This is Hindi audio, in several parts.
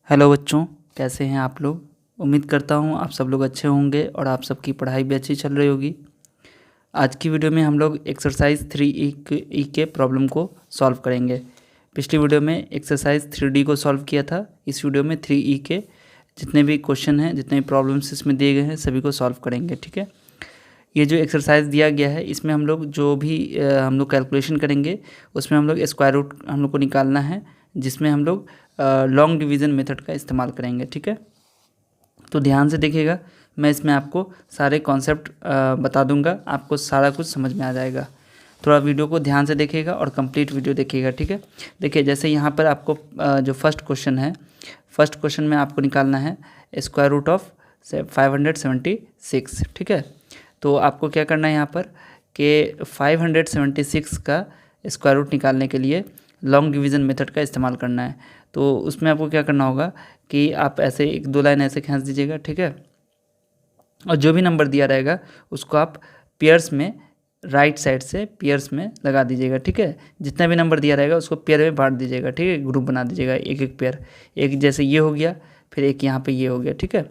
हेलो बच्चों, कैसे हैं आप लोग। उम्मीद करता हूं आप सब लोग अच्छे होंगे और आप सबकी पढ़ाई भी अच्छी चल रही होगी। आज की वीडियो में हम लोग एक्सरसाइज 3E के प्रॉब्लम को सॉल्व करेंगे। पिछली वीडियो में एक्सरसाइज 3D को सॉल्व किया था। इस वीडियो में 3E के जितने भी क्वेश्चन हैं, जितने भी प्रॉब्लम्स इसमें दिए गए हैं, सभी को सॉल्व करेंगे। ठीक है, ये जो एक्सरसाइज दिया गया है इसमें हम लोग जो भी हम लोग कैलकुलेशन करेंगे उसमें हम लोग स्क्वायर रूट हम लोग को निकालना है, जिसमें हम लोग लॉन्ग डिवीज़न मेथड का इस्तेमाल करेंगे। ठीक है, तो ध्यान से देखिएगा, मैं इसमें आपको सारे कॉन्सेप्ट बता दूंगा, आपको सारा कुछ समझ में आ जाएगा। थोड़ा वीडियो को ध्यान से देखिएगा और कंप्लीट वीडियो देखिएगा। ठीक है, देखिए जैसे यहाँ पर आपको जो फर्स्ट क्वेश्चन है, फर्स्ट क्वेश्चन में आपको निकालना है स्क्वायर रूट ऑफ 576। ठीक है, तो आपको क्या करना है यहाँ पर कि 576 का स्क्वायर रूट निकालने के लिए लॉन्ग डिवीज़न मेथड का इस्तेमाल करना है। तो उसमें आपको क्या करना होगा कि आप ऐसे एक दो लाइन ऐसे खींच दीजिएगा। ठीक है, और जो भी नंबर दिया रहेगा उसको आप पेयर्स में राइट साइड से पेयर्स में लगा दीजिएगा। ठीक है, जितना भी नंबर दिया रहेगा उसको पेयर में बांट दीजिएगा। ठीक है, ग्रुप बना दीजिएगा, एक एक पेयर, एक जैसे ये हो गया, फिर एक यहाँ पे ये हो गया। ठीक है,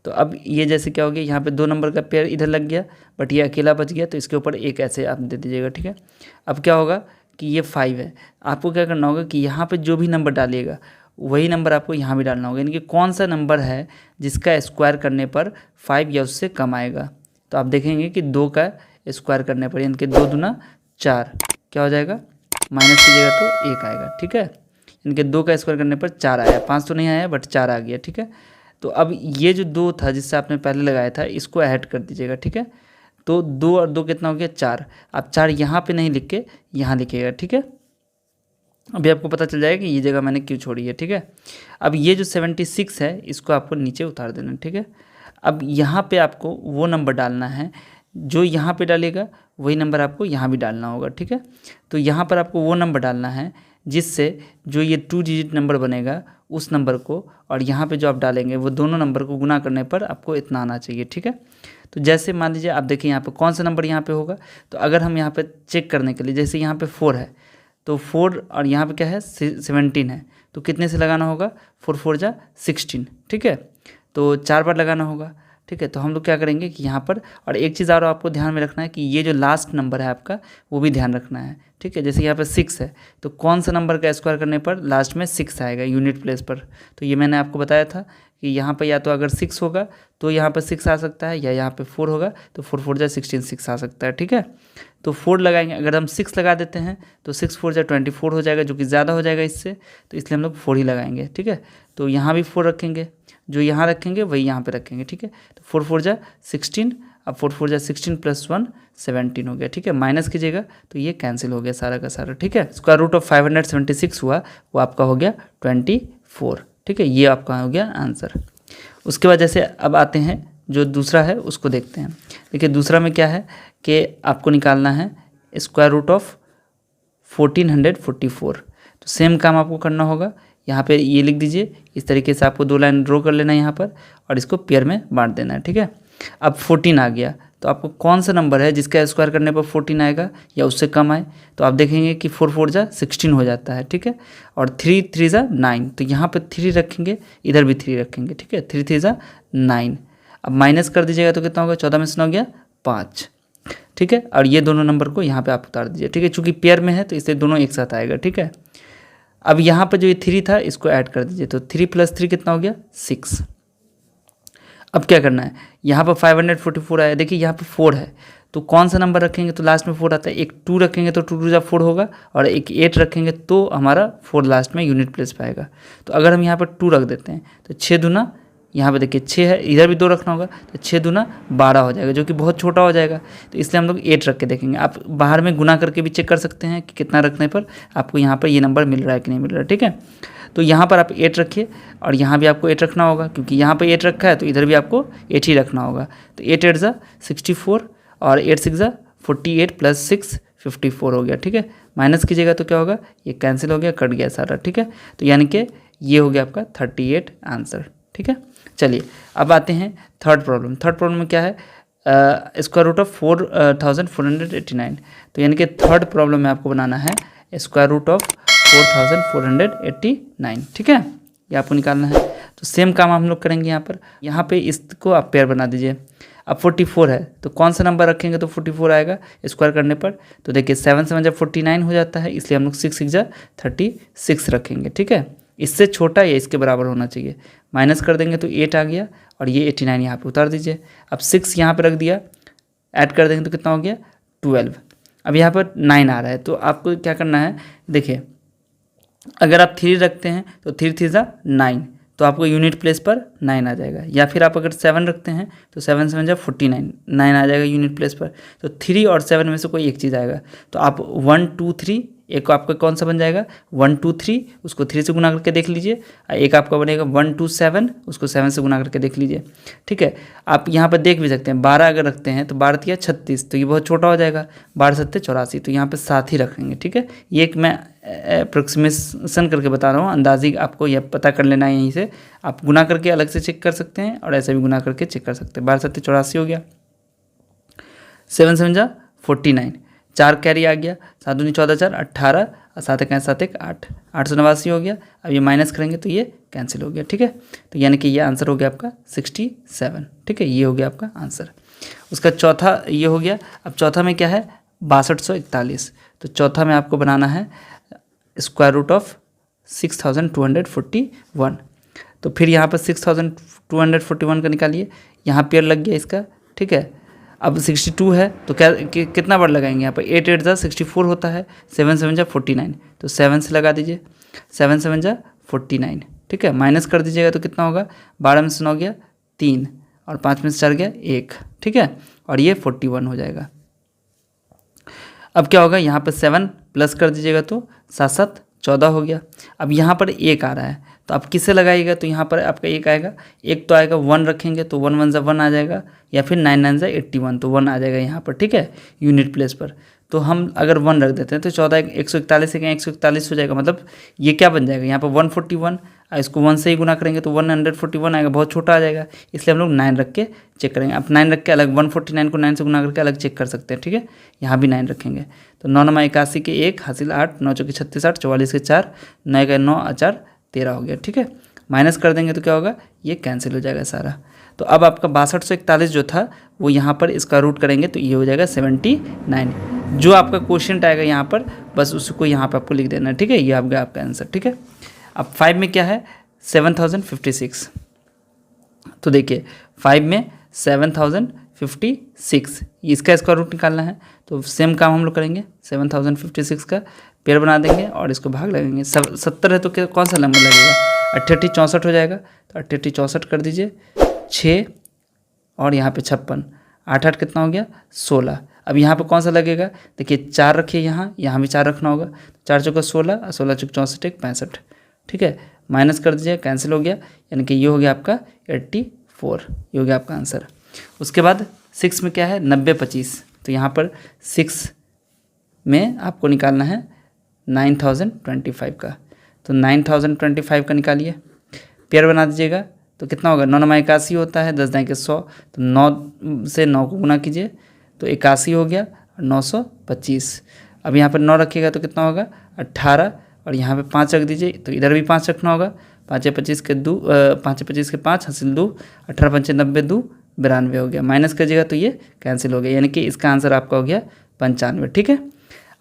तो अब ये जैसे क्या हो गया, यहाँ पे 2 नंबर का पेयर इधर लग गया, बट ये अकेला बच गया, तो इसके ऊपर एक ऐसे आप दे दीजिएगा। ठीक है, अब क्या होगा कि ये 5 है, आपको क्या करना होगा कि यहाँ पे जो भी नंबर डालिएगा वही नंबर आपको यहाँ भी डालना होगा, यानी कि कौन सा नंबर है जिसका स्क्वायर करने पर 5 या उससे कम आएगा। तो आप देखेंगे कि 2 का स्क्वायर करने पर, यानी कि 2 दूना 4, क्या हो जाएगा, माइनस कीजिएगा तो 1 आएगा। ठीक है, यानी कि 2 का स्क्वायर करने पर 4 आया, 5 तो नहीं आया बट 4 आ गया। ठीक है, तो अब ये जो 2 था जिससे आपने पहले लगाया था, इसको ऐड कर दीजिएगा। ठीक है, तो 2 और 2 कितना हो गया, 4। आप 4 यहाँ पे नहीं लिख के यहाँ लिखिएगा। ठीक है, अभी आपको पता चल जाएगा कि ये जगह मैंने क्यों छोड़ी है। ठीक है, अब ये जो 76 है इसको आपको नीचे उतार देना। ठीक है, अब यहाँ पे आपको वो नंबर डालना है जो यहाँ पे डालेगा वही नंबर आपको यहाँ भी डालना होगा। ठीक है, तो यहाँ पर आपको वो नंबर डालना है जिससे जो ये 2 डिजिट नंबर बनेगा उस नंबर को, और यहाँ पे जो आप डालेंगे वो दोनों नंबर को गुना करने पर आपको इतना आना चाहिए। ठीक है, तो जैसे मान लीजिए आप देखिए यहाँ पे कौन सा नंबर यहाँ पे होगा, तो अगर हम यहाँ पे चेक करने के लिए, जैसे यहाँ पे 4 है, तो 4 और यहाँ पे क्या है 17 है, तो कितने से लगाना होगा, 4 4 जा 16। ठीक है, तो 4 बार लगाना होगा। ठीक है, तो हम लोग क्या करेंगे कि यहाँ पर, और एक चीज़ और आपको ध्यान में रखना है कि ये जो लास्ट नंबर है आपका वो भी ध्यान रखना है। ठीक है, जैसे यहाँ पर 6 है, तो कौन सा नंबर का स्क्वायर करने पर लास्ट में 6 आएगा यूनिट प्लेस पर, तो ये मैंने आपको बताया था कि यहाँ पर या तो अगर 6 होगा तो यहाँ पर 6 आ सकता है, या यहाँ पे 4 होगा तो 4 4 जा 16 6 आ सकता है। ठीक है, तो 4 लगाएंगे, अगर हम 6 लगा देते हैं तो 6 4 जा 24 हो जाएगा, जो कि ज़्यादा हो जाएगा इससे, तो इसलिए हम लोग 4 ही लगाएंगे। ठीक है, तो यहाँ भी 4 रखेंगे, जो यहाँ रखेंगे वही यहाँ पे रखेंगे। ठीक है, तो 4 4 जा 16, अब 4 4 जा 16 + 1 17 हो गया। ठीक है, माइनस कीजिएगा तो ये कैंसिल हो गया सारा का सारा। ठीक है, स्क्वायर रूट ऑफ 576 हुआ, वो आपका हो गया 24। ठीक है, ये आपका हो गया आंसर। उसके बाद जैसे अब आते हैं जो दूसरा है उसको देखते हैं। देखिए दूसरा में क्या है कि आपको निकालना है स्क्वायर रूट ऑफ 1444। तो सेम काम आपको करना होगा, यहाँ पे ये लिख दीजिए, इस तरीके से आपको 2 लाइन ड्रॉ कर लेना है यहाँ पर, और इसको पेयर में बांट देना है। ठीक है, अब 14 आ गया, तो आपको कौन सा नंबर है जिसका स्क्वायर करने पर 14 आएगा या उससे कम आए, तो आप देखेंगे कि 4 4 जा 16 हो जाता है। ठीक है, और 3 3 जा 9, तो यहाँ पर 3 रखेंगे, इधर भी 3 रखेंगे। ठीक है, 3 3 जा 9, अब माइनस कर दीजिएगा तो कितना होगा, 14 में से 9 गया 5। ठीक है, और ये दोनों नंबर को यहाँ पे आप उतार दीजिए। ठीक है, चूँकि पेयर में है तो इससे दोनों एक साथ आएगा। ठीक है, अब यहाँ पर जो ये 3 था इसको ऐड कर दीजिए, तो 3 + 3 कितना हो गया 6। अब क्या करना है, यहाँ पर 544 आया, देखिए यहाँ पर 4 है, तो कौन सा नंबर रखेंगे तो लास्ट में 4 आता है, एक 2 रखेंगे तो 2 2 जा 4 होगा, और एक 8 रखेंगे तो हमारा 4 लास्ट में यूनिट प्लेस पे आएगा। तो अगर हम यहाँ पर 2 रख देते हैं तो 6 दूना, यहाँ पे देखिए 6 है, इधर भी 2 रखना होगा, तो 6 दूना 12 हो जाएगा, जो कि बहुत छोटा हो जाएगा, तो इसलिए हम लोग 8 रख के देखेंगे। आप बाहर में गुना करके भी चेक कर सकते हैं कि कितना रखने पर आपको यहाँ पर ये नंबर मिल रहा है कि नहीं मिल रहा है। ठीक है, तो यहाँ पर आप 8 रखिए, और यहाँ भी आपको 8 रखना होगा, क्योंकि यहाँ पर 8 रखा है तो इधर भी आपको 8 ही रखना होगा। तो 8 8 जा 64, और 8 6 जा 48 + 6 54 हो गया। ठीक है, माइनस कीजिएगा तो क्या होगा, ये कैंसिल हो गया, कट गया सारा। ठीक है, तो यानी कि ये हो गया आपका 38 आंसर। ठीक है, चलिए अब आते हैं थर्ड प्रॉब्लम। थर्ड प्रॉब्लम में क्या है, स्क्वायर रूट ऑफ 4489। तो यानी कि थर्ड प्रॉब्लम में आपको बनाना है स्क्वायर रूट ऑफ 4489। ठीक है, ये आपको निकालना है। तो सेम काम हम लोग करेंगे यहाँ पे इसको आप पेयर बना दीजिए। अब 44 है तो कौन सा नंबर रखेंगे तो 44 आएगा स्क्वायर करने पर। तो देखिए 7 7 जब 49 हो जाता है, इसलिए हम लोग 6 6 जा 36 रखेंगे। ठीक है, इससे छोटा या इसके बराबर होना चाहिए। माइनस कर देंगे तो 8 आ गया और ये 89 यहाँ पे उतार दीजिए। अब 6 यहाँ पे रख दिया, ऐड कर देंगे तो कितना हो गया 12। अब यहाँ पर 9 आ रहा है तो आपको क्या करना है, देखिए अगर आप 3 रखते हैं तो 3 3 जा 9, तो आपको यूनिट प्लेस पर 9 आ जाएगा। या फिर आप अगर 7 रखते हैं तो 7 7 जा 49, 9 आ जाएगा यूनिट प्लेस पर। तो 3 और 7 में से कोई एक चीज़ आएगा। तो आप 1 2 3, एक आपका कौन सा बन जाएगा 1 2 3, उसको 3 से गुना करके देख लीजिए। एक आपका बनेगा 1 2 7, उसको 7 से गुना करके देख लीजिए। ठीक है, आप यहाँ पर देख भी सकते हैं 12 अगर रखते हैं तो 12 तिया 36, तो ये बहुत छोटा हो जाएगा। 12 7 84, तो यहाँ पर 7 ही रखेंगे। ठीक है, ये एक मैं अप्रोक्सीमेशन करके बता रहा हूँ, अंदाजी आपको यह पता कर लेना है। यहीं से आप गुना करके अलग से चेक कर सकते हैं और ऐसे भी गुना करके चेक कर सकते हैं। 12 7 84 हो गया, 7 7 जा 49, 4 कैरी आ गया, 7 दूनी 14 4 18 और 7 1 7 1 8, 889 हो गया। अब ये माइनस करेंगे तो ये कैंसिल हो गया। ठीक है, तो यानी कि ये आंसर हो गया आपका 67। ठीक है, ये हो गया आपका आंसर। उसका चौथा ये हो गया। अब चौथा में क्या है 6241, तो चौथा में आपको बनाना है स्क्वायर रूट ऑफ 6241। तो फिर यहाँ पर 6241 का निकालिए, यहाँ पेयर लग गया इसका। ठीक है, अब 62 है तो क्या कितना बार लगाएंगे यहाँ पर 8 8 जा 64 होता है, 7 7 जा 49, तो 7 से लगा दीजिए, 7 7 जा 49। ठीक है, माइनस कर दीजिएगा तो कितना होगा 12 में से 9 गया 3 और 5 में से 4 गया 1। ठीक है, और ये 41 हो जाएगा। अब क्या होगा यहाँ पर 7 प्लस कर दीजिएगा तो 7 7 14 हो गया। अब यहाँ पर 1 आ रहा है तो आप किससे लगाइएगा, तो यहाँ पर आपका 1 आएगा, एक तो आएगा 1 रखेंगे तो 1 1 जा 1 आ जाएगा, या फिर 9 9 जा 81, तो 1 आ जाएगा यहाँ पर। ठीक है, यूनिट प्लेस पर। तो हम अगर 1 रख देते हैं तो 14 141 से 141 हो जाएगा। मतलब ये क्या बन जाएगा यहाँ पर 141, इसको 1 से ही गुना करेंगे तो 141 आएगा, बहुत छोटा आ जाएगा। इसलिए हम लोग 9 रख के चेक करेंगे। आप 9 रख के अलग 149 को 9 से गुना करके अलग चेक कर सकते हैं। ठीक है, यहाँ भी 9 रखेंगे तो 9 9 81 के 1 हासिल 8, 9 चौके 36 8, 44 के 4, 9 का 9 4 13 हो गया। ठीक है, माइनस कर देंगे तो क्या होगा ये कैंसिल हो जाएगा सारा। तो अब आपका 6241 जो था वो यहाँ पर इसका रूट करेंगे तो ये हो जाएगा 79। जो आपका क्वेश्चन आएगा यहाँ पर बस उसको यहाँ पर आपको लिख देना है। ठीक है, ये आपका आंसर। ठीक है, अब 5 में क्या है 7056। तो देखिए 5 में 7056, इसका स्क्वायर रूट निकालना है। तो सेम काम हम लोग करेंगे, 7056 का पेयर बना देंगे और इसको भाग लगेंगे। 70 है तो कौन सा नंबर लगेगा 88 64 हो जाएगा, तो 88 64 कर दीजिए, 6 और यहाँ पे 56, 8 8 कितना हो गया 16। अब यहाँ पे कौन सा लगेगा, देखिए 4 रखिए, यहाँ भी 4 रखना होगा। 4 चौका 16 और 16 चौक 64 एक 65। ठीक है, माइनस कर दीजिए, कैंसिल हो गया, यानी कि ये हो गया आपका 84, ये हो गया आपका आंसर। उसके बाद 6 में क्या है 90 25, तो यहाँ पर 6 में आपको निकालना है 9025 का। तो 9025 का निकालिए, पेयर बना दीजिएगा तो कितना होगा 9 9 81 होता है, 10 9 के 100, तो 9 से 9 को गुना कीजिए तो 81 हो गया, 925। अब यहाँ पर 9 रखिएगा तो कितना होगा 18, और यहाँ पे 5 रख दीजिए तो इधर भी 5 रखना होगा। 5 25 के 2, 5 25 के 5 हासिल 2, 18 5 90 2 92 हो गया। माइनस कीजिएगा तो ये कैंसिल हो गया, यानी कि इसका आंसर आपका हो गया 95। ठीक है,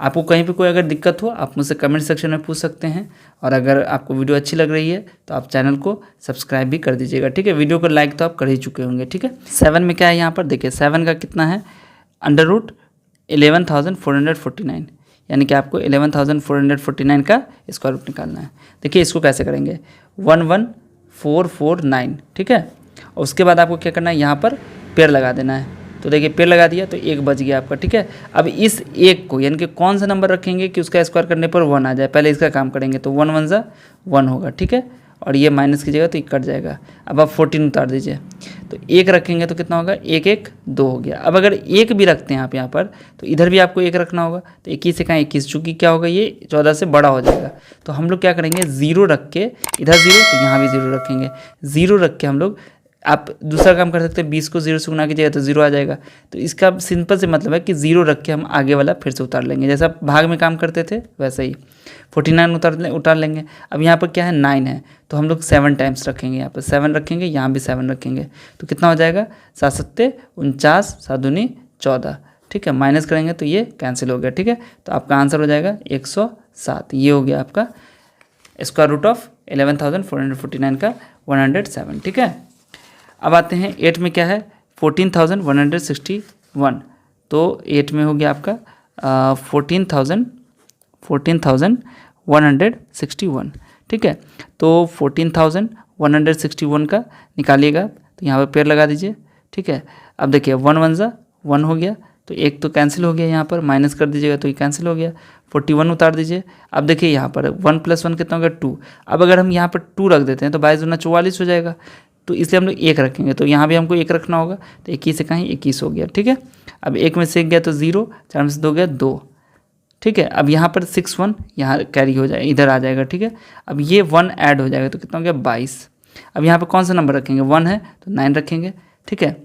आपको कहीं पे कोई अगर दिक्कत हो आप मुझसे कमेंट सेक्शन में पूछ सकते हैं, और अगर आपको वीडियो अच्छी लग रही है तो आप चैनल को सब्सक्राइब भी कर दीजिएगा। ठीक है, वीडियो को लाइक तो आप कर ही चुके होंगे। ठीक है, 7 में क्या है यहाँ पर देखिए 7 का कितना है √11,449, यानी कि आपको 11,449 का स्क्वायर रूट निकालना है। देखिए इसको कैसे करेंगे 11449। ठीक है, और उसके बाद आपको क्या करना है यहाँ पर पेड़ लगा देना है। तो देखिए पेड़ लगा दिया तो 1 बच गया आपका। ठीक है, अब इस 1 को यानी कि कौन सा नंबर रखेंगे कि उसका स्क्वायर करने पर 1 आ जाए, पहले इसका काम करेंगे। तो 1 1 जा 1 होगा। ठीक है, और ये माइनस कीजिएगा तो ये कट जाएगा। अब आप 14 उतार दीजिए तो 1 रखेंगे तो कितना होगा 1 1 2 हो गया। अब अगर 1 भी रखते हैं आप यहाँ पर तो इधर भी आपको 1 रखना होगा, तो 21 से कहाँ 21, चूँकि क्या होगा ये 14 से बड़ा हो जाएगा। तो हम लोग क्या करेंगे 0 रख के इधर 0, तो यहाँ भी 0 रखेंगे। 0 रख के हम लोग आप दूसरा काम कर सकते हैं, 20 को 0 से गुना कीजिएगा तो 0 आ जाएगा। तो इसका सिंपल से मतलब है कि 0 रख के हम आगे वाला फिर से उतार लेंगे, जैसा भाग में काम करते थे वैसे ही 49 उतार लेंगे। अब यहाँ पर क्या है 9 है, तो हम लोग 7 टाइम्स रखेंगे, यहाँ पर 7 रखेंगे, यहाँ भी 7 रखेंगे, तो कितना हो जाएगा 7 सत्ते 49, 7 दूनी 14, ठीक है। माइनस करेंगे तो ये कैंसिल हो गया, ठीक है। तो आपका आंसर हो जाएगा 107। ये हो गया आपका स्क्वायर रूट ऑफ 11,449 का 107, ठीक है। अब आते हैं 8 में क्या है 14,161, तो 8 में हो गया आपका 14,161, ठीक है। तो 14,161 का निकालिएगा, तो यहाँ पर पेड़ लगा दीजिए, ठीक है। अब देखिए 1 1 ज़ा 1 हो गया, तो एक तो कैंसिल हो गया, यहाँ पर माइनस कर दीजिएगा तो ये कैंसिल हो गया। 41 उतार दीजिए। अब देखिए यहाँ पर 1 + 1 कितना हो गया 2। अब अगर हम यहाँ पर 2 रख देते हैं तो 22 दूना 44 हो जाएगा, तो इसलिए हम लोग 1 रखेंगे, तो यहाँ भी हमको 1 रखना होगा, तो 21 से कहीं 21 हो गया, ठीक है। अब 1 में से 1 गया तो 0, 4 में से 2 गया 2, ठीक है। अब यहाँ पर 6 1 यहाँ कैरी हो जाए, इधर आ जाएगा, ठीक है। अब ये 1 ऐड हो जाएगा तो कितना हो गया 22। अब यहाँ पर कौन सा नंबर रखेंगे, 1 है तो 9 रखेंगे, ठीक है।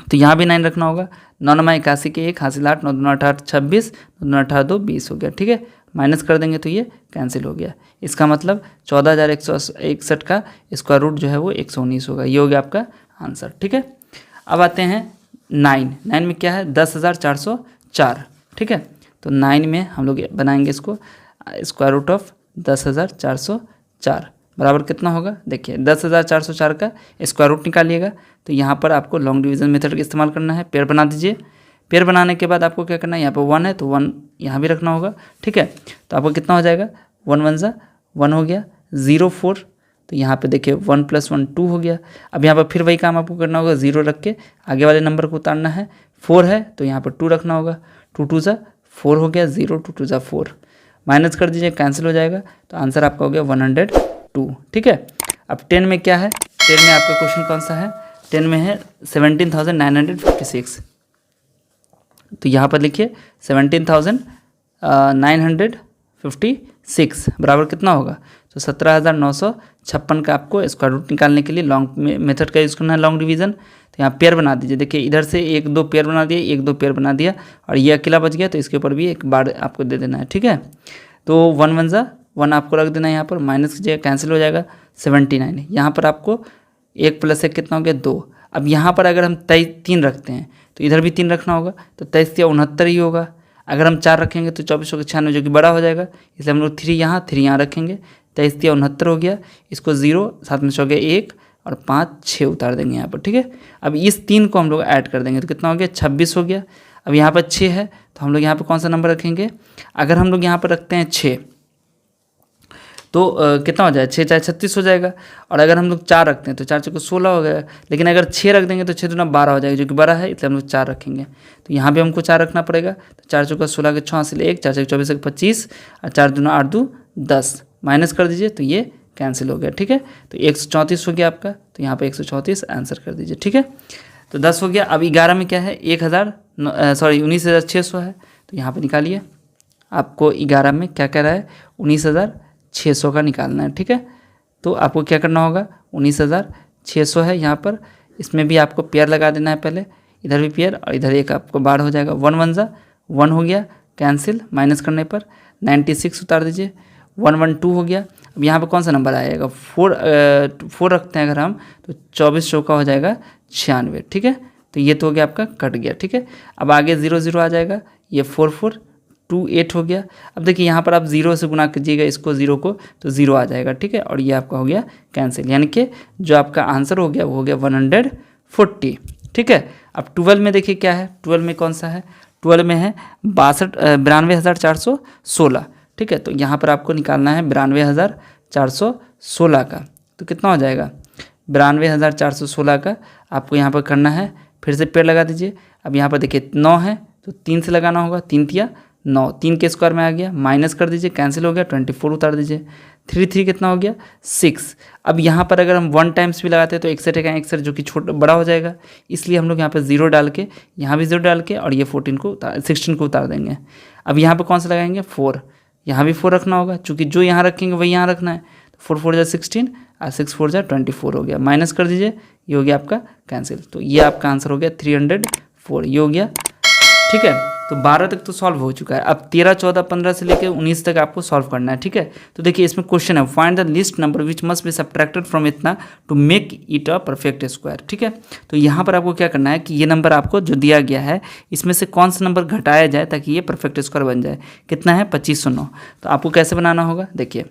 तो यहाँ भी 9 रखना होगा। 9 9 81 के 1 हासिल 8, 9 2 18 26, 9 2 18 2 20 हो गया, ठीक है। माइनस कर देंगे तो ये कैंसिल हो गया। इसका मतलब 14,161 का स्क्वायर रूट जो है वो 119 होगा। ये हो गया आपका आंसर, ठीक है। अब आते हैं 9 में क्या है 10,404, ठीक है। तो 9 में हम लोग बनाएंगे इसको स्क्वायर रूट ऑफ 10,404 बराबर कितना होगा, देखिए 10,404 का स्क्वायर रूट निकालिएगा। तो यहाँ पर आपको लॉन्ग डिवीजन मेथड का इस्तेमाल करना है। पेयर बना दीजिए। पेयर बनाने के बाद आपको क्या करना है, यहाँ पर 1 है तो 1 यहाँ भी रखना होगा, ठीक है। तो आपको कितना हो जाएगा 1 1 ज़ा 1 हो गया, 0 4, तो यहाँ पे देखिए 1 + 1 2 हो गया। अब यहाँ पर फिर वही काम आपको करना होगा, 0 रख के आगे वाले नंबर को उतारना है। 4 है तो यहाँ पर 2 रखना होगा, 2 2 ज़ा 4 हो गया, 0 2 2 ज़ा 4, माइनस कर दीजिए कैंसिल हो जाएगा। तो आंसर आपका हो गया 102, ठीक है। अब 10 में क्या है, 10 में आपका क्वेश्चन कौन सा है, 10 में है 17,956। तो यहाँ पर लिखिए 17,956 बराबर कितना होगा, तो 17,956 का आपको स्क्वायर रूट निकालने के लिए लॉन्ग मेथड का यूज़ करना है, लॉन्ग डिवीज़न। तो यहाँ पेयर बना दीजिए। देखिए इधर से 1 2 पेयर बना दिया, 1 2 पेयर बना दिया, और ये अकेला बच गया तो इसके ऊपर भी एक बार आपको दे देना है, ठीक है। तो 1 1 ज़ा 1 आपको रख देना है, यहाँ पर माइनस कीजिएगा कैंसिल हो जाएगा। 79 यहाँ पर आपको 1 + 1 कितना हो गया 2। अब यहाँ पर अगर हम 3 रखते हैं तो इधर भी 3 रखना होगा, तो 23 या 69 ही होगा। अगर हम 4 रखेंगे तो 24 96 जो कि बड़ा हो जाएगा, इसलिए हम लोग 3 यहाँ रखेंगे। 23 या 69 हो गया, इसको 0 7 में से हो गया 1 और 5 6 उतार देंगे यहाँ पर, ठीक है। अब इस 3 को हम लोग ऐड कर देंगे तो कितना हो गया 26 हो गया। अब यहाँ पर 6 है तो हम लोग यहाँ पर कौन सा नंबर रखेंगे, अगर हम लोग यहाँ पर रखते हैं 6 तो कितना हो जाएगा 6 4 36 हो जाएगा। और अगर हम लोग 4 रखते हैं तो 4 4 16 हो गया। लेकिन अगर 6 रख देंगे तो 6 दूना 12 हो जाएगा, जो कि बड़ा है, इसलिए हम लोग 4 रखेंगे। तो यहाँ भी हमको 4 रखना पड़ेगा। तो 4 4 16 के 6 हासिल 1, 4 4 24 25, और 4 दूना 8 2 10, माइनस कर दीजिए तो ये कैंसिल हो गया, ठीक है। तो 134 हो गया आपका, तो यहाँ पर 134 आंसर कर दीजिए, ठीक है। तो 10 हो गया। अब 11 में क्या है 19,600 है, तो यहाँ पर निकालिए। आपको 11 में क्या कह रहा है 19,600 का निकालना है, ठीक है। तो आपको क्या करना होगा 19,600 है यहाँ पर, इसमें भी आपको पेयर लगा देना है पहले, इधर भी पेयर और इधर एक आपको बार हो जाएगा। 1 1 ज़ा 1 हो गया, कैंसिल माइनस करने पर 96 उतार दीजिए। 1 1 2 हो गया। अब यहाँ पर कौन सा नंबर आएगा 4 रखते हैं अगर हम, तो 24 चौका हो जाएगा 96, ठीक है। तो ये तो हो गया आपका कट गया, ठीक है। अब आगे 0 0 आ जाएगा, ये 4 4 2 8 हो गया। अब देखिए यहाँ पर आप 0 से गुना कीजिएगा इसको 0 को, तो 0 आ जाएगा, ठीक है। और ये आपका हो गया कैंसिल, यानी कि जो आपका आंसर हो गया वो हो गया 140, ठीक है। अब 12 में देखिए क्या है, 12 में कौन सा है, 12 में है 92,416, ठीक है। तो यहाँ पर आपको निकालना है 92,416 का, तो कितना हो जाएगा 92,416 का आपको यहाँ पर करना है। फिर से पेड़ लगा दीजिए। अब यहाँ पर देखिए 9 है तो 3 से लगाना होगा, 3 तिया 9, 3 के स्क्वायर में आ गया, माइनस कर दीजिए कैंसिल हो गया, 24 उतार दीजिए। 3 3 कितना हो गया 6। अब यहाँ पर अगर हम 1 टाइम्स भी लगाते हैं तो 61 का 61 जो कि छोटा बड़ा हो जाएगा, इसलिए हम लोग यहाँ पर 0 डाल के, यहाँ भी 0 डाल के, और ये 16 को उतार देंगे। अब यहाँ पर कौन सा लगाएंगे 4, यहाँ भी 4 रखना होगा, चूँकि जो यहाँ रखेंगे वही यहाँ रखना है। 4 4 जा 16 और 6 4 जा 24 हो गया, माइनस कर दीजिए, ये हो गया आपका कैंसिल। तो ये आपका आंसर हो गया 304, ये हो गया। ठीक है, तो 12 तक तो सॉल्व हो चुका है। अब 13, 14, 15 से लेकर 19 तक आपको सॉल्व करना है। ठीक है, तो देखिए इसमें क्वेश्चन है, find the least number which must be subtracted from इतना to make it a perfect square. ठीक है, तो यहाँ पर आपको क्या करना है कि ये नंबर आपको जो दिया गया है इसमें से कौन सा नंबर घटाया जाए ताकि ये परफेक्ट स्क्वायर बन जाए। कितना है 2509। तो आपको कैसे बनाना होगा, देखिए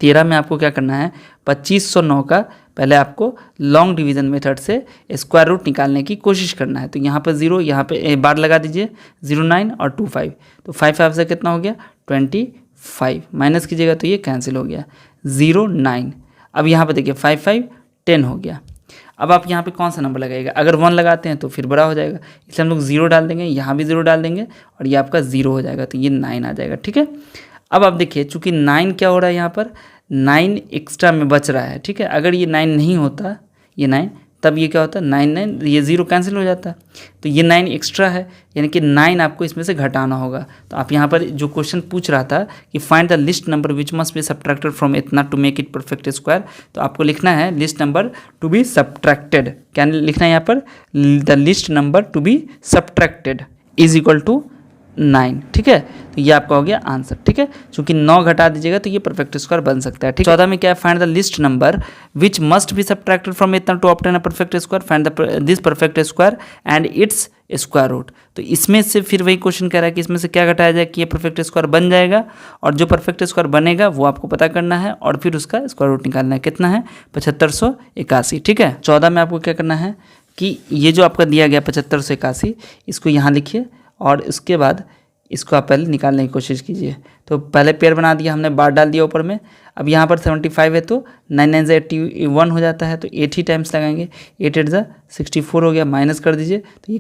13 में आपको क्या करना है, 2509 का पहले आपको लॉन्ग डिवीजन मेथड से स्क्वायर रूट निकालने की कोशिश करना है। तो यहाँ पर 0, यहाँ पे बार लगा दीजिए, 09 और 25, तो 5 5 से कितना हो गया 25, माइनस कीजिएगा तो ये कैंसिल हो गया 09। अब यहाँ पर देखिए 5 5 10 हो गया। अब आप यहाँ पे कौन सा नंबर लगाएगा, अगर 1 लगाते हैं तो फिर बड़ा हो जाएगा, इसलिए हम लोग 0 डाल देंगे, यहाँ भी 0 डाल देंगे और ये आपका 0 हो जाएगा, तो ये 9 आ जाएगा। ठीक है, अब आप देखिए चूंकि 9 क्या हो रहा है, यहाँ पर 9 एक्स्ट्रा में बच रहा है। ठीक है, अगर ये 9 नहीं होता, ये 9, तब ये क्या होता है 9 9, ये 0 कैंसिल हो जाता है, तो ये 9 एक्स्ट्रा है, यानी कि 9 आपको इसमें से घटाना होगा। तो आप यहाँ पर जो क्वेश्चन पूछ रहा था कि find the least number which must be subtracted from इतना to make it perfect square, तो आपको लिखना है least number to be subtracted. क्या लिखना है यहाँ पर, the least number to be subtracted is equal to 9। ठीक है, तो ये आपका हो गया आंसर। ठीक है, चूंकि 9 घटा दीजिएगा तो ये परफेक्ट स्क्वायर बन सकता है। ठीक, 14 में क्या है, find the least number which must be subtracted from इतना to obtain a perfect square, find this perfect square and its square root. तो इसमें से फिर वही क्वेश्चन कह रहा है कि इसमें से क्या घटाया जाए कि ये परफेक्ट स्क्वायर बन जाएगा, और जो परफेक्ट स्क्वायर बनेगा वो आपको पता करना है और फिर उसका स्क्वायर रूट निकालना है। कितना है 7581। ठीक है, 14 में आपको क्या करना है कि ये जो आपका दिया गया 7581, इसको यहाँ लिखिए और उसके बाद इसको आप पहले निकालने की कोशिश कीजिए। तो पहले पेयर बना दिया हमने, बार डाल दिया ऊपर में। अब यहाँ पर 75 है तो 9 9 से 81 हो जाता है, तो 80 टाइम्स लगाएंगे, 8 8 जा 64 हो गया, माइनस कर दीजिए तो ये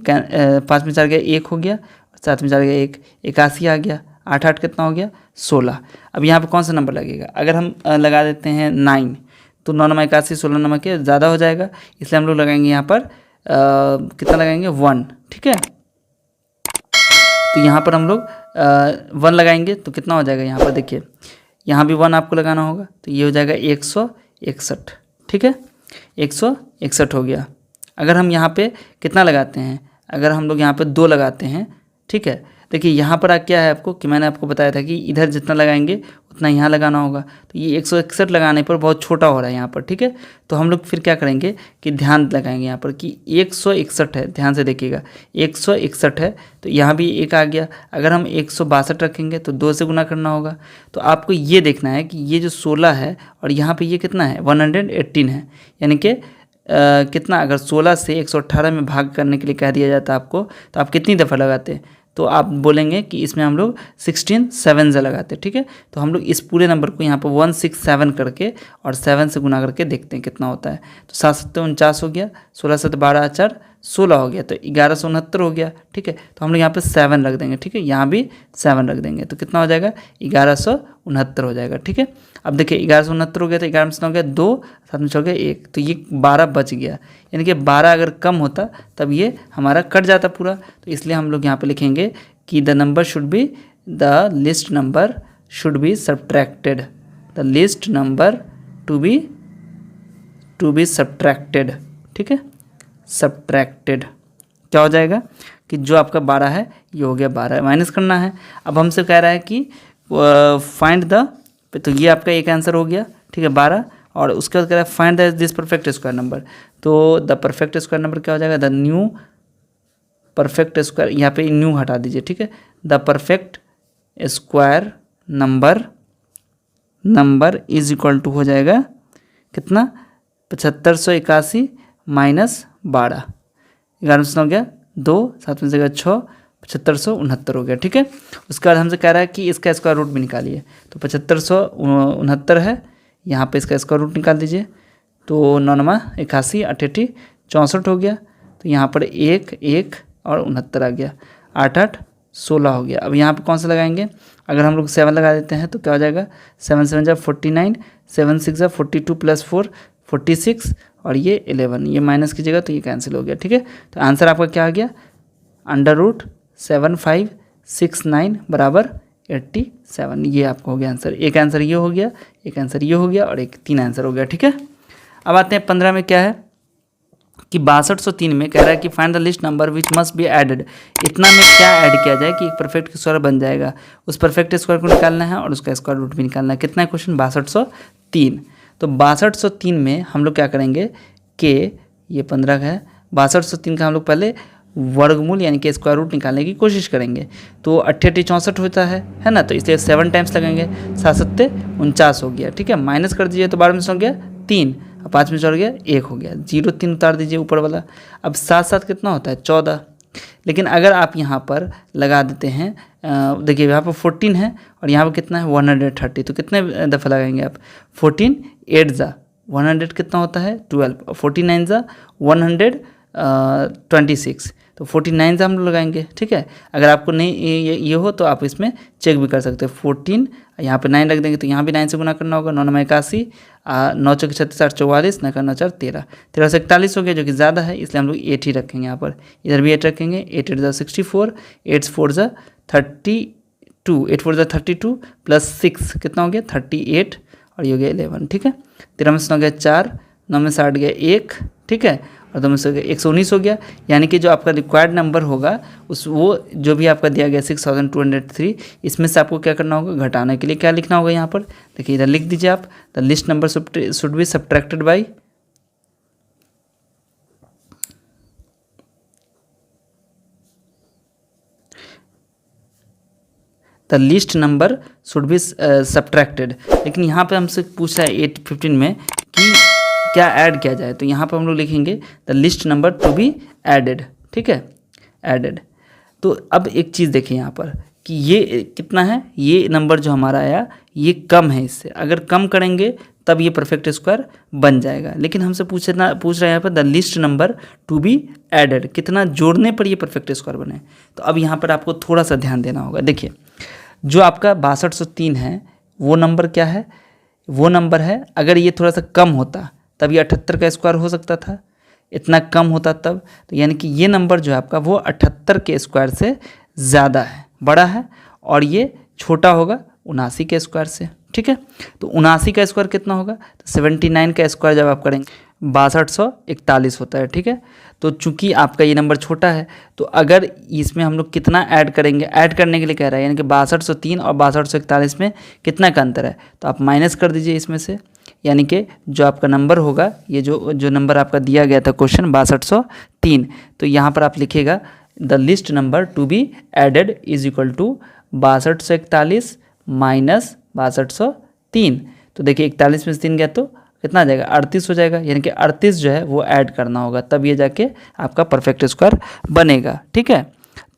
5 में 4 गया 1 हो गया, 7 में 4 गया 1, 81 आ गया, 8 8 कितना हो गया 16। अब यहाँ पर कौन सा नंबर लगेगा, अगर हम लगा देते हैं 9, तो 9 9 81, 16 9 के ज़्यादा हो जाएगा, इसलिए हम लोग लगाएंगे यहाँ पर कितना लगाएंगे 1। ठीक है, तो यहाँ पर हम लोग 1 लगाएंगे तो कितना हो जाएगा, यहाँ पर देखिए यहाँ भी 1 आपको लगाना होगा, तो ये हो जाएगा 161। ठीक है, 161 हो गया। अगर हम यहाँ पे कितना लगाते हैं, अगर हम लोग यहाँ पे 2 लगाते हैं, ठीक है, देखिए यहाँ पर क्या है आपको कि मैंने आपको बताया था कि इधर जितना लगाएंगे उतना यहाँ लगाना होगा, तो ये 161 लगाने पर बहुत छोटा हो रहा है यहाँ पर। ठीक है, तो हम लोग फिर क्या करेंगे कि ध्यान लगाएंगे यहाँ पर कि 161 है, ध्यान से देखिएगा 161 है, तो यहाँ भी 1 आ गया। अगर हम 162 रखेंगे तो 2 से गुना करना होगा। तो आपको ये देखना है कि ये जो 16 है और यहाँ पर ये कितना है 118 है, यानी कि कितना, अगर 16 से 118 में भाग करने के लिए कह दिया जाता आपको, तो आप कितनी दफ़ा लगाते हैं, तो आप बोलेंगे कि इसमें हम लोग 16 7 से लगाते हैं। ठीक है, तो हम लोग इस पूरे नंबर को यहाँ पर 167 करके और 7 से गुना करके देखते हैं कितना होता है। तो 7 7 49 हो गया, 16 7 12 4 16 हो गया, तो 1169 हो गया। ठीक है, तो हम लोग यहाँ पे 7 रख देंगे। ठीक है, यहाँ भी 7 रख देंगे, तो कितना हो जाएगा 1169 हो जाएगा। ठीक है, अब देखिए 1169 हो गया, तो 11 में से हो गया 2, 7 में हो गया 1, तो ये 12 बच गया, यानी कि 12 अगर कम होता तब ये हमारा कट जाता पूरा। तो इसलिए हम लोग यहाँ पे लिखेंगे कि the number should B, the least number should be subtracted, the least number to be subtracted. ठीक है, सब्ट्रैक्टेड क्या हो जाएगा कि जो आपका 12 है ये हो गया 12, माइनस करना है। अब हमसे कह रहा है कि फाइंड द, तो ये आपका एक आंसर हो गया। ठीक है 12, और उसके बाद कह रहा है find the this perfect square number, तो द परफेक्ट स्क्वायर नंबर क्या हो जाएगा, द न्यू परफेक्ट स्क्वायर, यहाँ पे न्यू हटा दीजिए। ठीक है, the perfect square number is equal to हो जाएगा कितना 7581 माइनस 12, 11 में से हो गया 2, 7 में से 6, 7569 हो गया। ठीक है, उसके बाद हमसे कह रहा है कि इसका स्क्वायर रूट भी निकालिए, तो 7569 है, यहाँ पे इसका स्क्वायर रूट निकाल दीजिए, तो 9 9 81 88 64 हो गया, तो यहाँ पर 1 1 और 69 आ गया, 8 8 16 हो गया। अब यहाँ पे कौन सा लगाएंगे, अगर हम लोग 7 लगा देते हैं तो क्या हो जाएगा 7 7 जा 49, 7 6 जा 42 प्लस 4 46, और ये 11, ये माइनस कीजिएगा तो ये कैंसिल हो गया। ठीक है, तो आंसर आपका क्या आ गया, √7569 बराबर 87, ये आपका हो गया आंसर। एक आंसर ये हो गया, एक आंसर ये हो गया और एक 3 आंसर हो गया, ठीक है। अब आते हैं 15 में, क्या है कि 6203 में कह रहा है कि find the least number which must be added. इतना में क्या ऐड किया जाए कि एक परफेक्ट स्क्वायर बन जाएगा, उस परफेक्ट स्क्वायर को निकालना है और उसका स्क्वायर रूट भी निकालना है। कितना है क्वेश्चन, 6203। तो 6203 में हम लोग क्या करेंगे कि ये 15 का है, 6203 का हम लोग पहले वर्गमूल यानी कि स्क्वायर रूट निकालने की कोशिश करेंगे। तो 88 64 होता है ना, तो इसलिए 7 टाइम्स लगेंगे, 7 7 49 हो गया, ठीक है। माइनस कर दीजिए तो 12 में से हो गया 3, 5 में से हो गया 1 हो गया, 0 3 उतार दीजिए ऊपर वाला। अब 7 7 कितना होता है 14। लेकिन अगर आप यहाँ पर लगा देते हैं, देखिए यहाँ पर 14 है और यहाँ पर कितना है 130, तो कितने दफ़ा लगाएंगे आप, 14 8 जा 100 कितना होता है 12, 49 जा 126, तो 49 से हम लोग लगाएंगे, ठीक है। अगर आपको नहीं ये हो तो आप इसमें चेक भी कर सकते हो। 14 यहाँ पे 9 रख देंगे तो यहाँ भी 9 से गुना करना होगा, 9 9 81, 9 चौके 36 8 44, 9 9 4 13, 13 से 41 हो गया जो कि ज़्यादा है, इसलिए हम लोग 8 ही रखेंगे यहाँ पर। इधर भी 8 रखेंगे, 8 8 जा 64, 8 4 जा 32, 8 4 जा 32 प्लस 6 कितना हो गया 38 और ये हो गया 11, ठीक है। 13 में से हो गया 4, 9 में से 8 गया 1, ठीक है, और 2 में से 119 हो गया। यानी कि जो आपका रिक्वायर्ड नंबर होगा उस वो जो भी आपका दिया गया 6203, इसमें से आपको क्या करना होगा, घटाने के लिए क्या लिखना होगा यहाँ पर, देखिए इधर लिख दीजिए आप, the least number should be subtracted by the least number should be subtracted. लेकिन यहाँ पे हमसे पूछ रहा है 815 में कि क्या ऐड किया जाए, तो यहाँ पर हम लोग लिखेंगे the least number to be added, ठीक है, एडेड। तो अब एक चीज़ देखिए यहाँ पर कि ये कितना है, ये नंबर जो हमारा आया ये कम है इससे, अगर कम करेंगे तब ये परफेक्ट स्क्वायर बन जाएगा। लेकिन हमसे पूछ रहा है यहाँ पर the least number to be added, कितना जोड़ने पर ये परफेक्ट स्क्वायर बने। तो अब यहाँ पर आपको थोड़ा सा ध्यान देना होगा। देखिए जो आपका 6203 है वो नंबर क्या है, वो नंबर है, अगर ये थोड़ा सा कम होता तब ये 78 का स्क्वायर हो सकता था, इतना कम होता तब, तो यानी कि ये नंबर जो है आपका वो 78 के स्क्वायर से ज़्यादा है, बड़ा है, और ये छोटा होगा 79 के स्क्वायर से, ठीक है। तो 79 का स्क्वायर कितना होगा, तो 79 का स्क्वायर जब आप करेंगे 6241 होता है, ठीक है। तो चूंकि आपका ये नंबर छोटा है तो अगर इसमें हम लोग कितना ऐड करेंगे, ऐड करने के लिए कह रहा है, यानी कि 6203 और 6241 में कितना का अंतर है, तो आप माइनस कर दीजिए इसमें से, यानी कि जो आपका नंबर होगा, ये जो नंबर आपका दिया गया था क्वेश्चन 6203, तो यहाँ पर आप लिखिएगा the least number to be added is equal to 6241 minus 6203। तो देखिए 41 में से 3 गया तो कितना आ जाएगा 38 हो जाएगा, यानी कि 38 जो है वो ऐड करना होगा, तब ये जाके आपका परफेक्ट स्क्वायर बनेगा, ठीक है।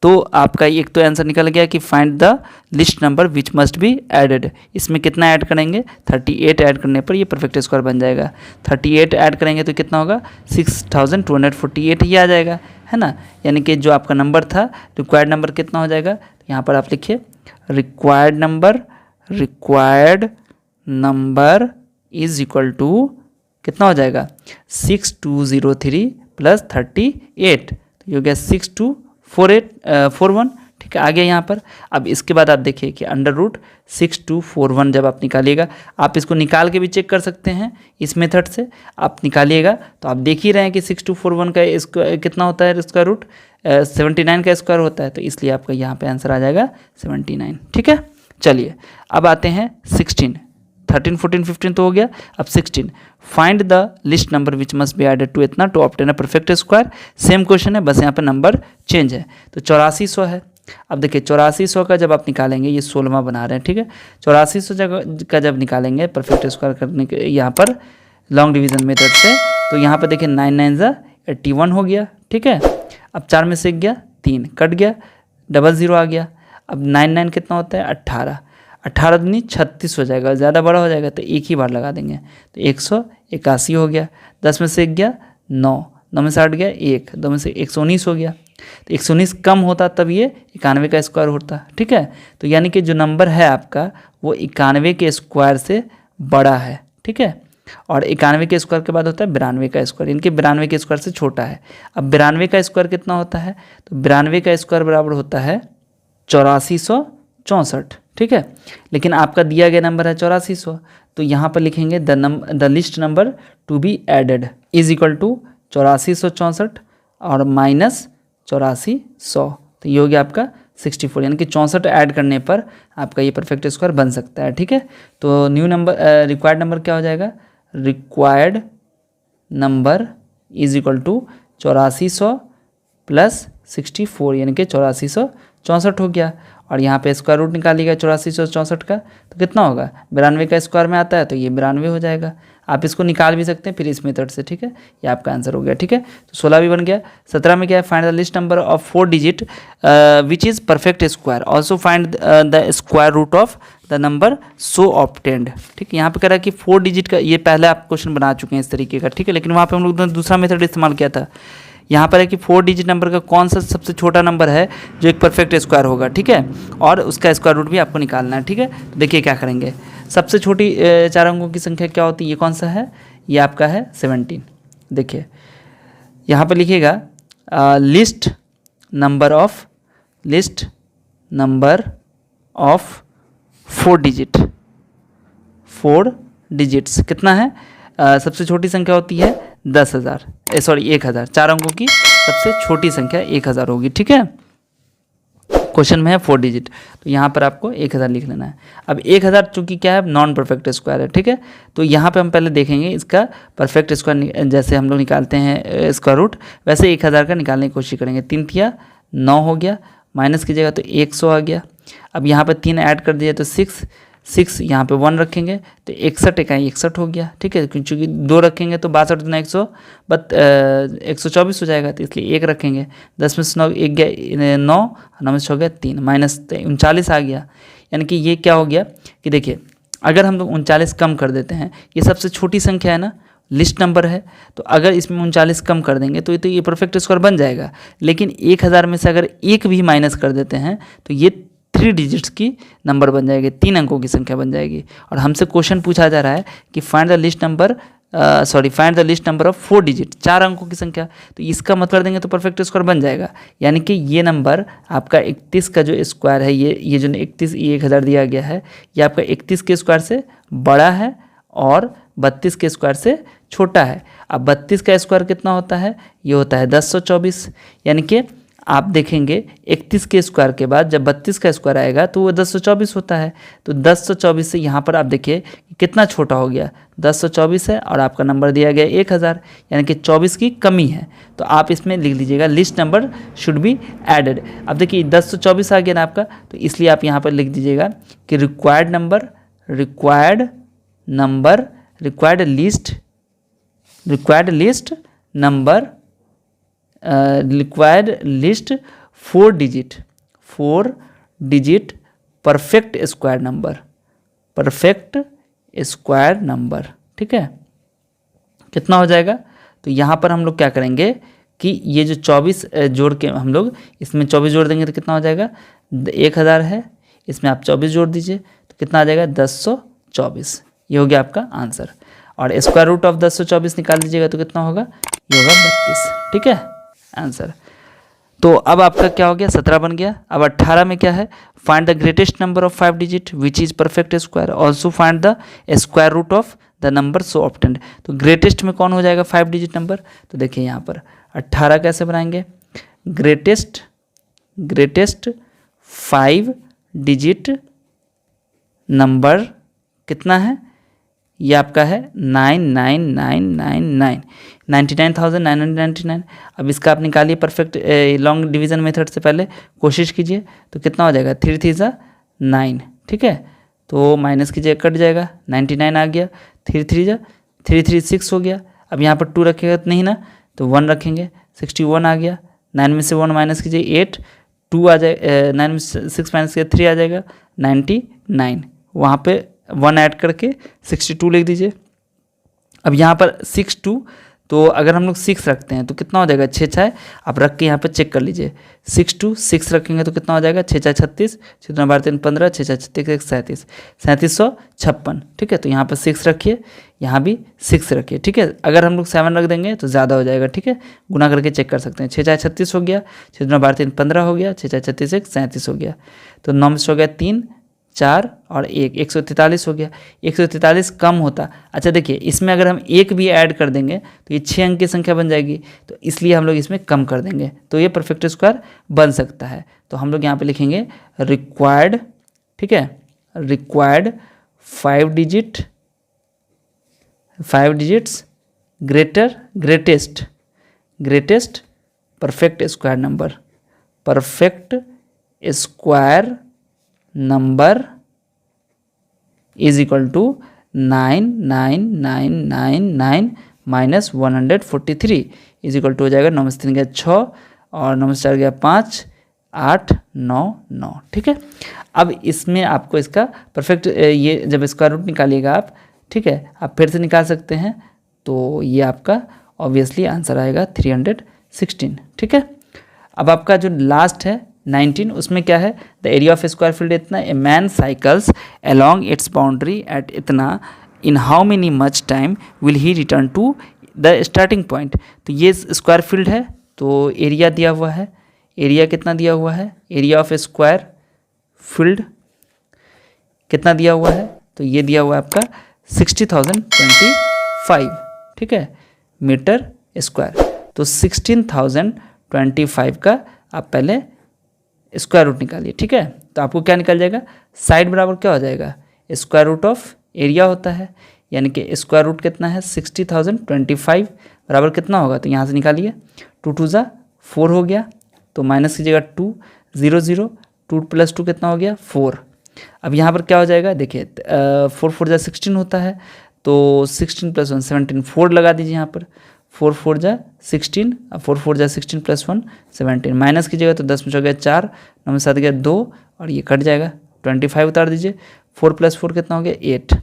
तो आपका एक तो आंसर निकल गया कि find the least number which must be added. इसमें कितना ऐड करेंगे, 38 ऐड करने पर ये परफेक्ट स्क्वायर बन जाएगा। 38 ऐड करेंगे तो कितना होगा 6248 ही आ जाएगा, है ना। यानी कि जो आपका नंबर था रिक्वायर्ड नंबर कितना हो जाएगा, यहाँ पर आप लिखिए required number is equal to कितना हो जाएगा 6203 प्लस 38, तो ये हो गया 6241, ठीक है, आ गया यहाँ पर। अब इसके बाद आप देखिए कि अंडर रूट 6241 जब आप निकालिएगा, आप इसको निकाल के भी चेक कर सकते हैं इस मेथड से, आप निकालिएगा तो आप देख ही रहे हैं कि 6241 का इसका कितना होता है, इसका रूट 79 का स्क्वायर होता है, तो इसलिए आपका यहाँ पे आंसर आ जाएगा 79, ठीक है। चलिए अब आते हैं 16, 13 14 15 तो हो गया, अब 16 find the least number which must be added to इतना to obtain a perfect square. Same question है, बस यहाँ पे नंबर चेंज है। तो 8400 है। अब देखिए 8400 का जब आप निकालेंगे, ये 16वां बना रहे हैं, ठीक है। 8400 का जब निकालेंगे परफेक्ट स्क्वायर करने के यहाँ पर लॉन्ग डिवीजन मेथड से, तो यहाँ पर देखिए 9 9 जा 81 हो गया, ठीक है। अब 4 में से गया 3 कट गया, 00 आ गया। अब 9 9 कितना होता है 18, 18 दूनी 36 हो जाएगा, ज़्यादा बड़ा हो जाएगा तो एक ही बार लगा देंगे, तो 181 हो गया। 10 में से गया 9, 9 में से 8 गया 1, 2 में से 119 हो गया। तो 119 कम होता तब ये 91 का स्क्वायर होता, ठीक है। तो यानी कि जो नंबर है आपका वो 91 के स्क्वायर से बड़ा है, ठीक है। और 91 के स्क्वायर के बाद होता है 92 का स्क्वायर, इनके 92 के स्क्वायर से छोटा है। अब 92 का स्क्वायर कितना होता है, तो 92 का स्क्वायर बराबर होता है 8464, ठीक है। लेकिन आपका दिया गया नंबर है 8400, तो यहाँ पर लिखेंगे the least number to be added is equal to 8464 और माइनस 8400, तो ये हो गया आपका 64, यानी कि 64 ऐड करने पर आपका ये परफेक्ट स्क्वायर बन सकता है। ठीक है, तो न्यू नंबर रिक्वायर्ड नंबर क्या हो जाएगा, required number is equal to 8400 plus 64, यानी कि 8464 हो गया। और यहाँ पे स्क्वायर रूट निकालिएगा 8464 का, तो कितना होगा, 92 का स्क्वायर में आता है तो ये 92 हो जाएगा। आप इसको निकाल भी सकते हैं फिर इस मेथड से। ठीक है, ये आपका आंसर हो गया। ठीक है, तो 16 भी बन गया। 17 में क्या है, find the least number of 4 digit which is perfect square, also find the square root of the number so obtained. ठीक है, यहाँ पे कह रहा है कि 4 डिजिट का, ये पहले आप क्वेश्चन बना चुके हैं इस तरीके का। ठीक है, लेकिन वहाँ पे हम लोग ने दूसरा मेथड इस्तेमाल किया था। यहाँ पर है कि 4 डिजिट नंबर का कौन सा सबसे छोटा नंबर है जो एक परफेक्ट स्क्वायर होगा। ठीक है, और उसका स्क्वायर रूट भी आपको निकालना है। ठीक है, तो देखिए क्या करेंगे, सबसे छोटी 4 अंकों की संख्या क्या होती है, ये कौन सा है, ये आपका है 17। देखिए यहाँ पर लिखिएगा list number of 4 digit, 4 digits कितना है, सबसे छोटी संख्या होती है 10,000, 1000, 4 अंकों की सबसे छोटी संख्या 1000 होगी। ठीक है, क्वेश्चन में है 4 डिजिट, तो यहाँ पर आपको 1000 लिख लेना है। अब 1000 चूँकि क्या है, नॉन परफेक्ट स्क्वायर है। ठीक है, तो यहाँ पे हम पहले देखेंगे इसका परफेक्ट स्क्वायर, जैसे हम लोग निकालते हैं स्क्वायर रूट, वैसे 1000 का निकालने की कोशिश करेंगे। 3 तिया 9 हो गया, माइनस कीजिएगा तो 100 आ गया। अब यहाँ पर 3 ऐड कर दिया तो 6 यहाँ पे 1 रखेंगे तो 61 इकाई 61 हो गया। ठीक है, क्योंकि 2 रखेंगे तो 62 दुना 124 हो जाएगा, तो इसलिए 1 रखेंगे। 10 में से 9 1 गया 9, 9 में से हो गया 3, माइनस 39 आ गया। यानी कि ये क्या हो गया कि देखिए, अगर हम लोग 39 कम कर देते हैं, ये सबसे छोटी संख्या है ना, लिस्ट नंबर है, तो अगर इसमें 39 कम कर देंगे तो ये परफेक्ट स्क्वायर बन जाएगा। लेकिन 1000 में से अगर 1 भी माइनस कर देते हैं तो ये 3 डिजिट्स की नंबर बन जाएगी, 3 अंकों की संख्या बन जाएगी। और हमसे क्वेश्चन पूछा जा रहा है कि find the least number of 4 digit, 4 अंकों की संख्या, तो इसका मत कर देंगे तो परफेक्ट स्क्वायर बन जाएगा। यानी कि ये नंबर आपका 31 का जो स्क्वायर है, ये जो 31 ये 1000 दिया गया है, ये आपका 31 के स्क्वायर से बड़ा है और 32 के स्क्वायर से छोटा है। अब 32 का स्क्वायर कितना होता है, ये होता है 1024। यानी कि आप देखेंगे 31 के स्क्वायर के बाद जब 32 का स्क्वायर आएगा तो वो 1024 होता है। तो 1024 से यहाँ पर आप देखिए कितना छोटा हो गया, 1024 है और आपका नंबर दिया गया 1000, यानी कि 24 की कमी है। तो आप इसमें लिख लीजिएगा least number should be added. अब देखिए 1024 आ गया ना आपका, तो इसलिए आप यहाँ पर लिख दीजिएगा कि required list 4 digit perfect square number. ठीक है, कितना हो जाएगा, तो यहाँ पर हम लोग क्या करेंगे कि ये जो 24 जोड़ के हम लोग इसमें 24 जोड़ देंगे तो कितना हो जाएगा, 1000 है, इसमें आप 24 जोड़ दीजिए तो कितना आ जाएगा 1024। ये हो गया आपका आंसर। और स्क्वायर रूट ऑफ 1024 निकाल दीजिएगा तो कितना होगा, ये होगा 32। ठीक है आंसर। तो अब आपका क्या हो गया, 17 बन गया। अब 18 में क्या है, find the greatest number of 5 digit which is perfect square, also find the square root of the number so obtained. तो ग्रेटेस्ट में कौन हो जाएगा 5 डिजिट नंबर, तो देखिए यहाँ पर 18 कैसे बनाएंगे, ग्रेटेस्ट 5 डिजिट नंबर कितना है, ये आपका है 99,999। अब इसका आप निकालिए परफेक्ट लॉन्ग डिवीज़न मेथड से पहले कोशिश कीजिए तो कितना हो जाएगा, 3 3 जा 9। ठीक है, तो माइनस कीजिए कट जाएगा, 99 आ गया, 3 3 जा 3 6 हो गया। अब यहाँ पर 2 रखेगा तो नहीं ना, तो 1 रखेंगे, 61 आ गया। 9 में से 1 माइनस कीजिए 8, 2 आ जाए, 9 में से 6 माइनस किया 3 आ जाएगा 99। वहाँ पे 1 ऐड करके 62 लिख दीजिए। अब यहाँ पर 62, तो अगर हम लोग 6 रखते हैं तो कितना हो जाएगा, 6 6 आप रख के यहाँ पर चेक कर लीजिए। 6 रखेंगे तो कितना हो जाएगा, 6 6 36, 6 12 3 15, 6 6 36 37, 3756। ठीक है, तो यहाँ पर 6 रखिए, यहाँ भी 6 रखिए। ठीक है, अगर हम लोग 7 रख देंगे तो ज़्यादा हो जाएगा। ठीक है, गुना करके चेक कर सकते हैं। 6 6 36 हो गया, 6 12 3 15 हो गया, 6 6 36 37 हो गया, तो 9 में से हो गया 3, 4 और 1, 143 हो गया। 143 कम होता, अच्छा देखिए इसमें अगर हम 1 भी ऐड कर देंगे तो ये 6 अंक की संख्या बन जाएगी, तो इसलिए हम लोग इसमें कम कर देंगे, तो ये परफेक्ट स्क्वायर बन सकता है। तो हम लोग यहाँ पे लिखेंगे रिक्वायर्ड, ठीक है, required 5 digits greatest perfect square number is equal to 99999 minus 143 is equal to हो जाएगा 9 में 3 गया 6 और 9 में 4 गया 5, 8, 9, 9, ठीक है। अब इसमें आपको इसका परफेक्ट ये जब स्क्वायर रूट निकालिएगा आप, ठीक है, आप फिर से निकाल सकते हैं, तो ये आपका ऑब्वियसली आंसर आएगा 316, ठीक है। अब आपका जो लास्ट है 19, उसमें क्या है, the area of square field इतना, a man cycles along its boundary at इतना, in how many much time will he return to the starting point. तो ये स्क्वायर फील्ड है, तो एरिया दिया हुआ है, एरिया कितना दिया हुआ है, एरिया ऑफ स्क्वायर फील्ड कितना दिया हुआ है, तो ये दिया हुआ है आपका 60,025, ठीक है, मीटर स्क्वायर। तो 16,025 का आप पहले स्क्वायर रूट निकालिए, ठीक है। तो आपको क्या निकल जाएगा, साइड बराबर क्या हो जाएगा, स्क्वायर रूट ऑफ एरिया होता है, यानी कि स्क्वायर रूट कितना है 60,025 बराबर कितना होगा, तो यहाँ से निकालिए 2 2 ज़ा 4 हो गया, तो माइनस कीजिएगा 2 0 0, 2 + 2 कितना हो गया 4। अब यहाँ पर क्या हो जाएगा, देखिए 4 4 ज़ा 16 होता है, तो 16 + 1 17, 4 लगा दीजिए यहाँ पर, 4 4 ज़ा 16, 4 4 ज़ा 16 + 1 17, माइनस कीजिएगा तो 10 में 4 गया 4, 9 में 7 गया 2 और ये कट जाएगा, 25 उतार दीजिए, 4 + 4 कितना हो गया 8।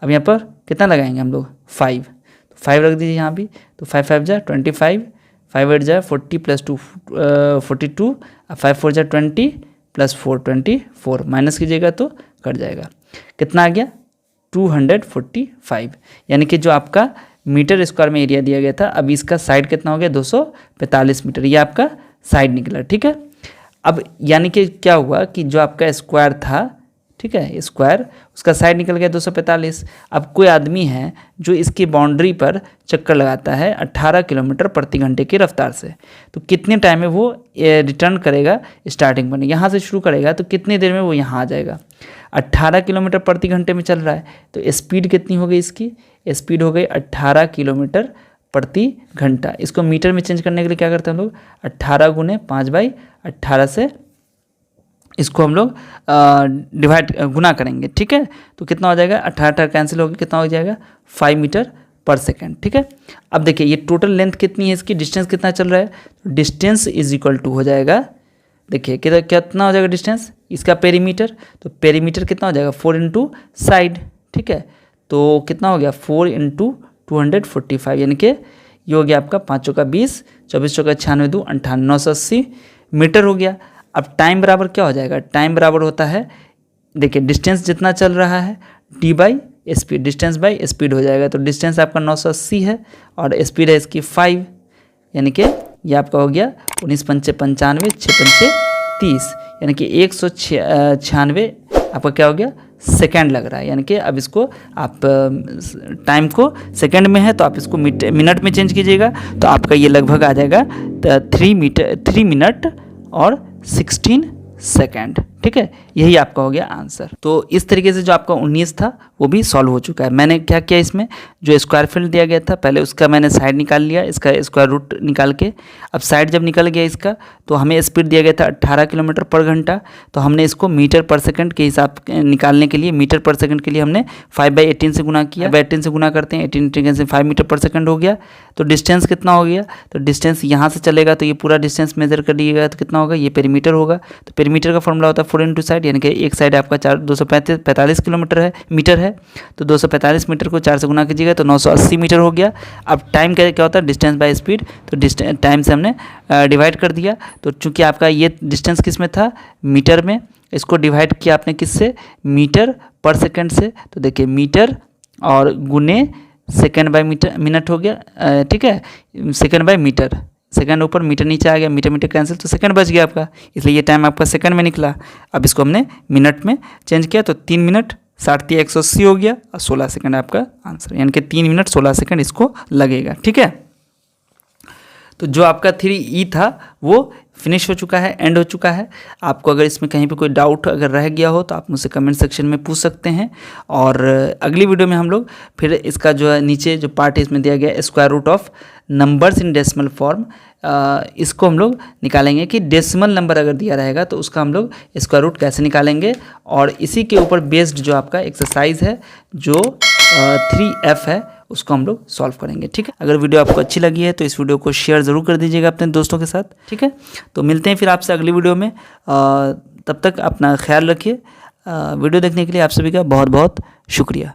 अब यहाँ पर कितना लगाएंगे हम लोग 5, तो 5 रख दीजिए यहाँ भी, तो 5 5 ज़ा 25, 5 8 ज़ा 40 + 2 42, 5 4 ज़ा 20 + 4 24, माइनस कीजिएगा तो कट जाएगा, कितना आ गया 245, यानी कि जो आपका मीटर स्क्वायर में एरिया दिया गया था, अब इसका साइड कितना हो गया 245 मीटर, ये आपका साइड निकला, ठीक है। अब यानी कि क्या हुआ कि जो आपका स्क्वायर था, ठीक है, स्क्वायर, उसका साइड निकल गया 245। अब कोई आदमी है जो इसकी बाउंड्री पर चक्कर लगाता है 18 किलोमीटर प्रति घंटे की रफ्तार से, तो कितने टाइम में वो रिटर्न करेगा स्टार्टिंग पर, यहाँ से शुरू करेगा तो कितनी देर में वो यहाँ आ जाएगा। 18 किलोमीटर प्रति घंटे में चल रहा है, तो स्पीड कितनी हो गई इसकी, स्पीड हो गई 18 किलोमीटर प्रति घंटा। इसको मीटर में चेंज करने के लिए क्या करते हैं हम लोग, 18 × 5/18 से इसको हम लोग डिवाइड गुना करेंगे, ठीक है। तो कितना हो जाएगा, 18 कैंसिल होकर कितना हो जाएगा 5 मीटर पर सेकेंड, ठीक है। अब देखिए ये टोटल लेंथ कितनी है इसकी, डिस्टेंस कितना चल रहा है, तो डिस्टेंस इज इक्वल टू हो जाएगा, देखिए कितना हो जाएगा डिस्टेंस इसका पेरीमीटर, तो पेरीमीटर कितना हो जाएगा 4 × साइड, ठीक है। तो कितना हो गया 4 × 245, यानी कि ये हो गया आपका 5 × 20, 24 × 96 2 58, 980 मीटर हो गया। अब टाइम बराबर क्या हो जाएगा, टाइम बराबर होता है, देखिए डिस्टेंस जितना चल रहा है d/स्पीड, डिस्टेंस बाय स्पीड हो जाएगा, तो डिस्टेंस आपका 980 है और स्पीड है इसकी 5, यानी कि ये आपका हो गया 19 पंचे 95, 6 पंचे 30, यानी कि 196 आपका क्या हो गया सेकंड लग रहा है। यानी कि अब इसको आप टाइम को सेकंड में है तो आप इसको मिनट में चेंज कीजिएगा, तो आपका ये लगभग आ जाएगा 3 मिनट और 16 सेकंड, ठीक है। यही आपका हो गया आंसर। तो इस तरीके से जो आपका 19 था वो भी सॉल्व हो चुका है। मैंने क्या किया, इसमें जो स्क्वायर फील्ड दिया गया था पहले उसका मैंने साइड निकाल लिया, इसका स्क्वायर रूट निकाल के। अब साइड जब निकल गया इसका, तो हमें स्पीड दिया गया था 18 किलोमीटर पर घंटा, तो हमने इसको मीटर पर सेकंड के हिसाब निकालने के लिए मीटर पर सेकंड के लिए हमने 5/18 से गुना किया। 18 से गुना करते हैं, 18 से 5 मीटर पर सेकंड हो गया। तो डिस्टेंस कितना हो गया, तो डिस्टेंस यहाँ से चलेगा तो ये पूरा डिस्टेंस मेजर कर लिएगा तो कितना होगा, ये पेरीमीटर होगा। तो पेरीमीटर का फॉर्मूला होता है 4 × साइड, यानी कि एक साइड आपका 245 किलोमीटर है, मीटर है, तो 245 मीटर को 4 से गुना कीजिएगा तो 980 मीटर हो गया। अब टाइम क्या होता है, डिस्टेंस बाय स्पीड, तो टाइम से हमने डिवाइड कर दिया। तो चूंकि आपका ये डिस्टेंस किस में था, मीटर में, इसको डिवाइड किया आपने किससे, मीटर पर सेकंड से। तो देखिए मीटर और गुने सेकंड बाय मीटर मिनट हो गया, ठीक है, सेकंड बाय मीटर, सेकंड ऊपर, मीटर नीचे आ गया, मीटर मीटर कैंसिल, तो सेकंड बच गया आपका, इसलिए ये टाइम आपका सेकंड में निकला। अब इसको हमने मिनट में चेंज किया तो 3 मिनट 60 180 हो गया और 16 सेकंड आपका आंसर, यानी कि 3 मिनट 16 सेकंड इसको लगेगा। ठीक है, तो जो आपका 3E था वो फिनिश हो चुका है, एंड हो चुका है। आपको अगर इसमें कहीं पे कोई डाउट अगर रह गया हो तो आप मुझसे कमेंट सेक्शन में पूछ सकते हैं। और अगली वीडियो में हम लोग फिर इसका जो है नीचे जो पार्ट है इसमें दिया गया है square root of numbers in decimal form, इसको हम लोग निकालेंगे कि डेसिमल नंबर अगर दिया रहेगा तो उसका हम लोग स्क्वायर रूट कैसे निकालेंगे। और इसी के ऊपर बेस्ड जो आपका एक्सरसाइज है जो 3F है उसको हम लोग सॉल्व करेंगे। ठीक है, अगर वीडियो आपको अच्छी लगी है तो इस वीडियो को शेयर ज़रूर कर दीजिएगा अपने दोस्तों के साथ। ठीक है, तो मिलते हैं फिर आपसे अगली वीडियो में। तब तक अपना ख्याल रखिए। वीडियो देखने के लिए आप सभी का बहुत बहुत शुक्रिया।